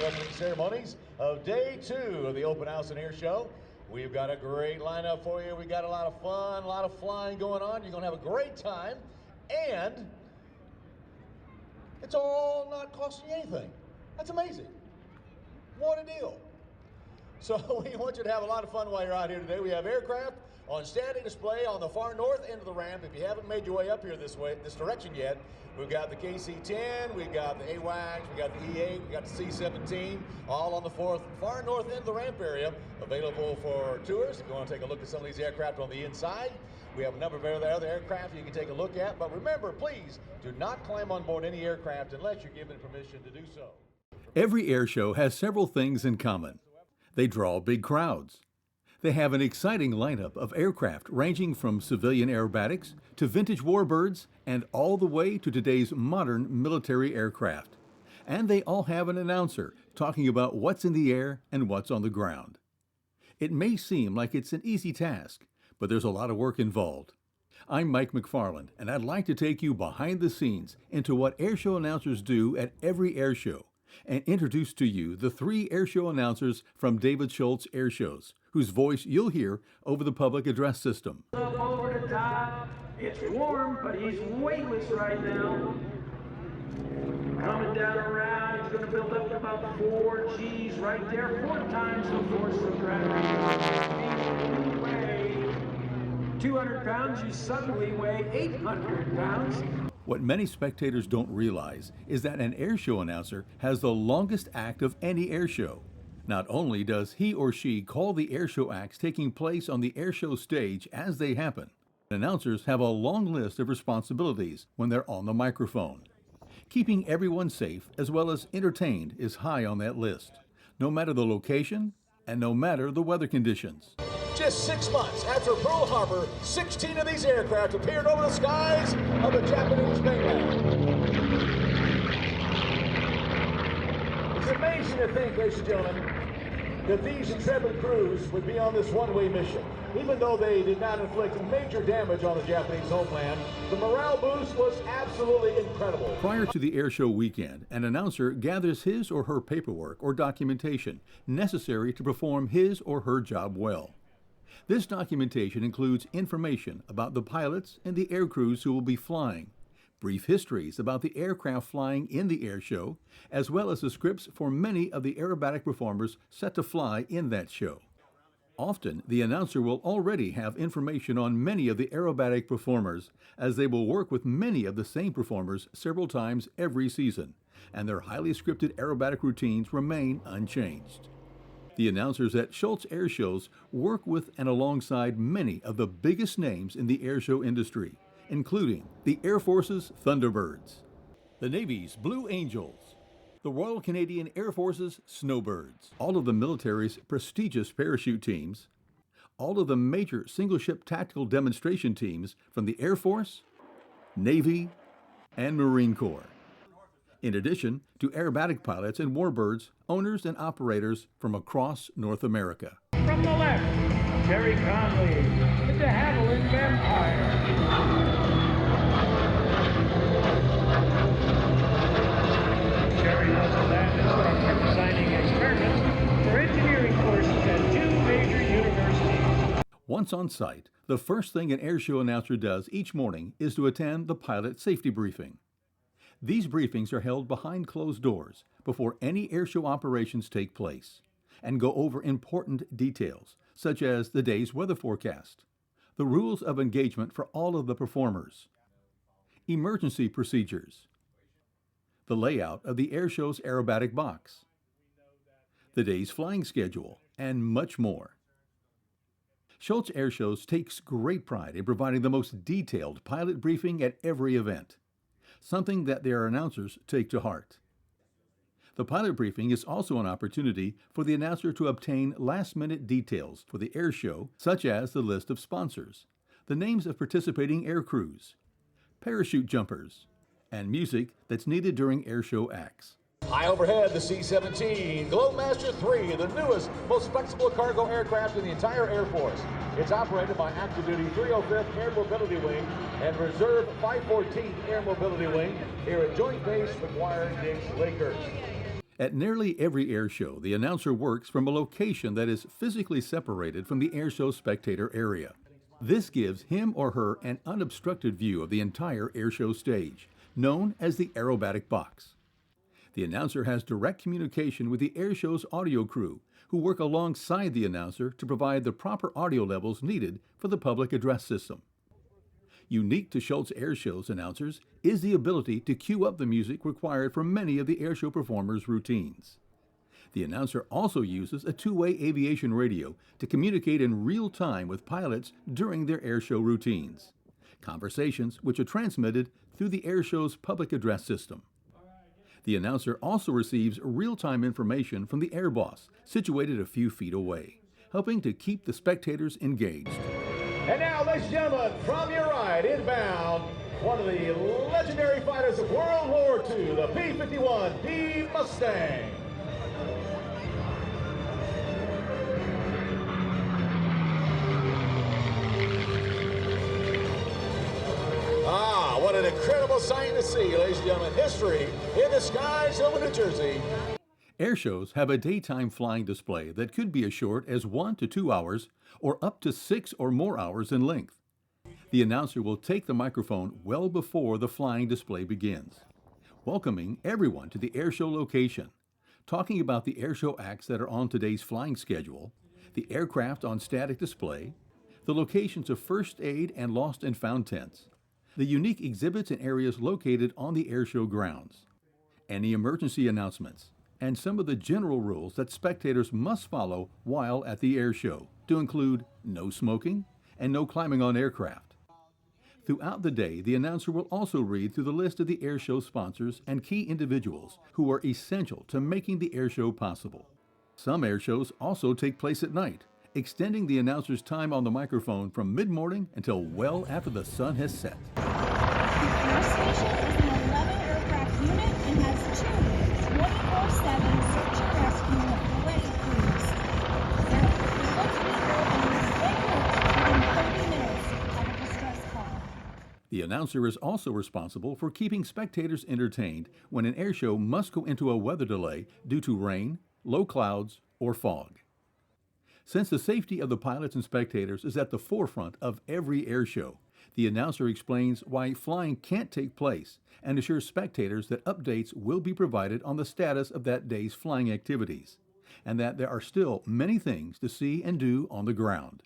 the opening ceremonies of day 2 of the Open House and Air Show. We've got a great lineup for you. We got a lot of fun, a lot of flying going on. You're going to have a great time, and it's all not costing you anything. That's amazing. What a deal. So we want you to have a lot of fun while you're out here today. We have aircraft on standing display on the far north end of the ramp. If you haven't made your way up here this direction yet, we've got the KC-10, we've got the AWACS, we've got the E-8, we've got the C-17, all on the far north end of the ramp area, available for tours. If you want to take a look at some of these aircraft on the inside, we have a number of other aircraft you can take a look at. But remember, please do not climb on board any aircraft unless you're given permission to do so. Every air show has several things in common. They draw big crowds. They have an exciting lineup of aircraft ranging from civilian aerobatics to vintage warbirds and all the way to today's modern military aircraft. And they all have an announcer talking about what's in the air and what's on the ground. It may seem like it's an easy task, but there's a lot of work involved. I'm Mike McFarland, and I'd like to take you behind the scenes into what airshow announcers do at every air show, and introduce to you the 3 airshow announcers from David Schultz Airshows, whose voice you'll hear over the public address system. Up over the top. It's warm, but he's weightless right now. Coming down around, he's going to build up to about 4 G's right there, 4 times the force of gravity. You weigh 200 pounds, you suddenly weigh 800 pounds. What many spectators don't realize is that an airshow announcer has the longest act of any airshow. Not only does he or she call the airshow acts taking place on the airshow stage as they happen, announcers have a long list of responsibilities when they're on the microphone. Keeping everyone safe as well as entertained is high on that list, no matter the location and no matter the weather conditions. Just 6 months after Pearl Harbor, 16 of these aircraft appeared over the skies of the Japanese mainland. It's amazing to think, ladies and gentlemen, that these intrepid crews would be on this one-way mission. Even though they did not inflict major damage on the Japanese homeland, the morale boost was absolutely incredible. Prior to the airshow weekend, an announcer gathers his or her paperwork or documentation necessary to perform his or her job well. This documentation includes information about the pilots and the air crews who will be flying, brief histories about the aircraft flying in the air show, as well as the scripts for many of the aerobatic performers set to fly in that show. Often, the announcer will already have information on many of the aerobatic performers, as they will work with many of the same performers several times every season, and their highly scripted aerobatic routines remain unchanged. The announcers at Schultz Airshows work with and alongside many of the biggest names in the airshow industry, including the Air Force's Thunderbirds, the Navy's Blue Angels, the Royal Canadian Air Force's Snowbirds, all of the military's prestigious parachute teams, all of the major single-ship tactical demonstration teams from the Air Force, Navy, and Marine Corps. In addition to aerobatic pilots and warbirds, owners and operators from across North America. From the left, Terry Conley, the de Havilland Vampire. Terry was a land instructor designing experiments for engineering courses at 2 major universities. Once on site, the first thing an airshow announcer does each morning is to attend the pilot safety briefing. These briefings are held behind closed doors before any airshow operations take place and go over important details, such as the day's weather forecast, the rules of engagement for all of the performers, emergency procedures, the layout of the airshow's aerobatic box, the day's flying schedule, and much more. Schultz Airshows takes great pride in providing the most detailed pilot briefing at every event, something that their announcers take to heart. The pilot briefing is also an opportunity for the announcer to obtain last-minute details for the air show, such as the list of sponsors, the names of participating air crews, parachute jumpers, and music that's needed during air show acts. High overhead, the C-17, Globemaster 3, the newest, most flexible cargo aircraft in the entire Air Force. It's operated by Active Duty 305th Air Mobility Wing and Reserve 514th Air Mobility Wing here at Joint Base McGuire-Dix Lakehurst. At nearly every air show, the announcer works from a location that is physically separated from the air show spectator area. This gives him or her an unobstructed view of the entire air show stage, known as the aerobatic box. The announcer has direct communication with the air show's audio crew, who work alongside the announcer to provide the proper audio levels needed for the public address system. Unique to Schultz Airshows announcers is the ability to cue up the music required for many of the airshow performers' routines. The announcer also uses a two-way aviation radio to communicate in real time with pilots during their airshow routines, conversations which are transmitted through the airshow's public address system. The announcer also receives real-time information from the air boss, situated a few feet away, helping to keep the spectators engaged. And now, ladies and gentlemen, from your right, inbound, one of the legendary fighters of World War II, the P-51D Mustang. What an incredible sight to see, ladies and gentlemen. History in the skies over New Jersey. Air shows have a daytime flying display that could be as short as 1 to 2 hours or up to 6 or more hours in length. The announcer will take the microphone well before the flying display begins, welcoming everyone to the airshow location, talking about the airshow acts that are on today's flying schedule, the aircraft on static display, the locations of first aid and lost and found tents, the unique exhibits and areas located on the airshow grounds, any emergency announcements, and some of the general rules that spectators must follow while at the airshow, to include no smoking and no climbing on aircraft. Throughout the day, the announcer will also read through the list of the airshow sponsors and key individuals who are essential to making the airshow possible. Some airshows also take place at night, extending the announcer's time on the microphone from mid-morning until well after the sun has set. The Air Station is an 11-aircraft unit and has two 24/7 search and rescue ready crews. They're able to be airborne within 30 minutes of a distress call. The announcer is also responsible for keeping spectators entertained when an airshow must go into a weather delay due to rain, low clouds, or fog. Since the safety of the pilots and spectators is at the forefront of every airshow, the announcer explains why flying can't take place and assures spectators that updates will be provided on the status of that day's flying activities, and that there are still many things to see and do on the ground.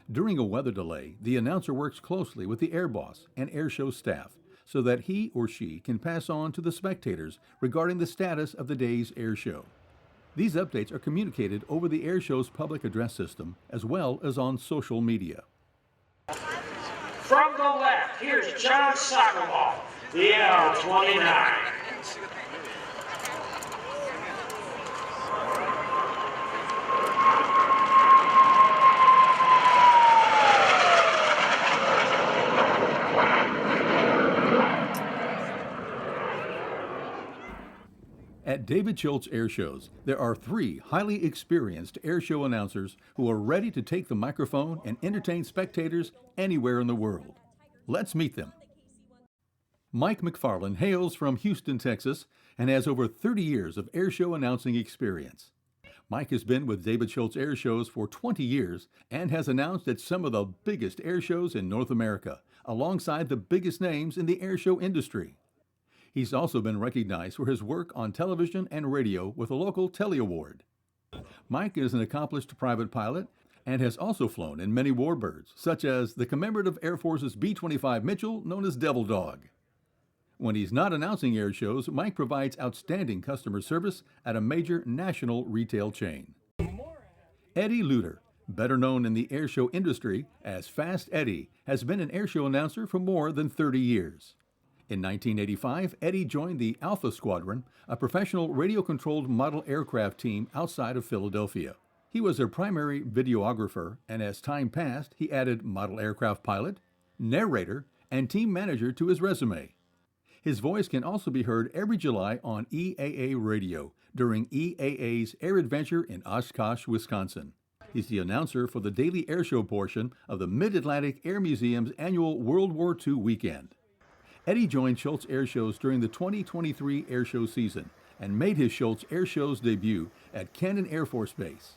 During a weather delay, the announcer works closely with the air boss and airshow staff so that he or she can pass on to the spectators regarding the status of the day's airshow. These updates are communicated over the airshow's public address system as well as on social media. From the left, here's John Sokolov, the L-29. At David Schultz Airshows, there are 3 highly experienced airshow announcers who are ready to take the microphone and entertain spectators anywhere in the world. Let's meet them. Mike McFarland hails from Houston, Texas, and has over 30 years of airshow announcing experience. Mike has been with David Schultz Airshows for 20 years and has announced at some of the biggest airshows in North America, alongside the biggest names in the airshow industry. He's also been recognized for his work on television and radio with a local Telly Award. Mike is an accomplished private pilot and has also flown in many warbirds, such as the commemorative Air Force's B-25 Mitchell, known as Devil Dog. When he's not announcing air shows, Mike provides outstanding customer service at a major national retail chain. Eddie Luter, better known in the airshow industry as Fast Eddie, has been an airshow announcer for more than 30 years. In 1985, Eddie joined the Alpha Squadron, a professional radio-controlled model aircraft team outside of Philadelphia. He was their primary videographer, and as time passed, he added model aircraft pilot, narrator, and team manager to his resume. His voice can also be heard every July on EAA Radio during EAA's Air Adventure in Oshkosh, Wisconsin. He's the announcer for the daily airshow portion of the Mid-Atlantic Air Museum's annual World War II weekend. Eddie joined Schultz Airshows during the 2023 airshow season and made his Schultz Airshows debut at Camden Air Force Base.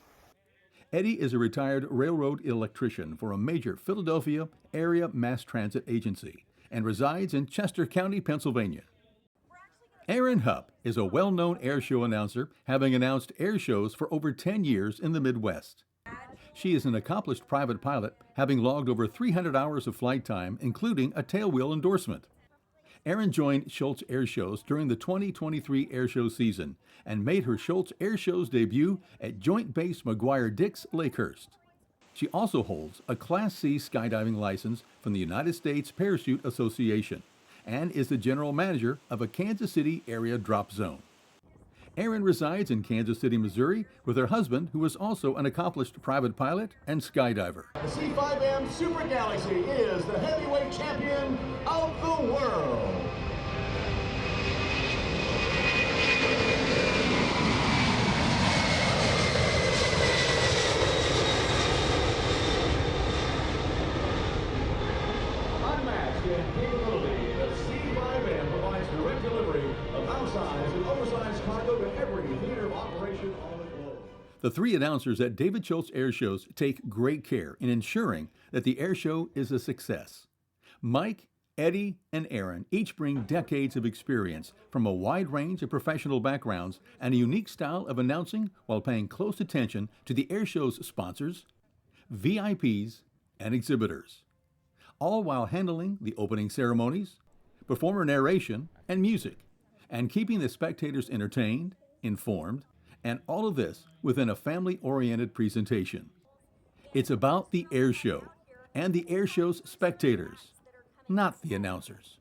Eddie is a retired railroad electrician for a major Philadelphia area mass transit agency and resides in Chester County, Pennsylvania. Erin Hupp is a well-known airshow announcer, having announced air shows for over 10 years in the Midwest. She is an accomplished private pilot, having logged over 300 hours of flight time, including a tailwheel endorsement. Erin joined Schultz Airshows during the 2023 airshow season and made her Schultz Airshows debut at Joint Base McGuire-Dix, Lakehurst. She also holds a Class C skydiving license from the United States Parachute Association and is the general manager of a Kansas City area drop zone. Erin resides in Kansas City, Missouri, with her husband, who is also an accomplished private pilot and skydiver. The C5M Super Galaxy is the heavyweight champion of the world. Unmatched in capability, the C5M provides direct delivery of outsized and oversized cargo to every theater of operation on the globe. The three announcers at David Schultz Airshows take great care in ensuring that the airshow is a success. Mike, Eddie, and Erin each bring decades of experience from a wide range of professional backgrounds and a unique style of announcing while paying close attention to the airshow's sponsors, VIPs, and exhibitors, all while handling the opening ceremonies, performer narration, and music, and keeping the spectators entertained, informed, and all of this within a family-oriented presentation. It's about the airshow and the airshow's spectators, not the announcers.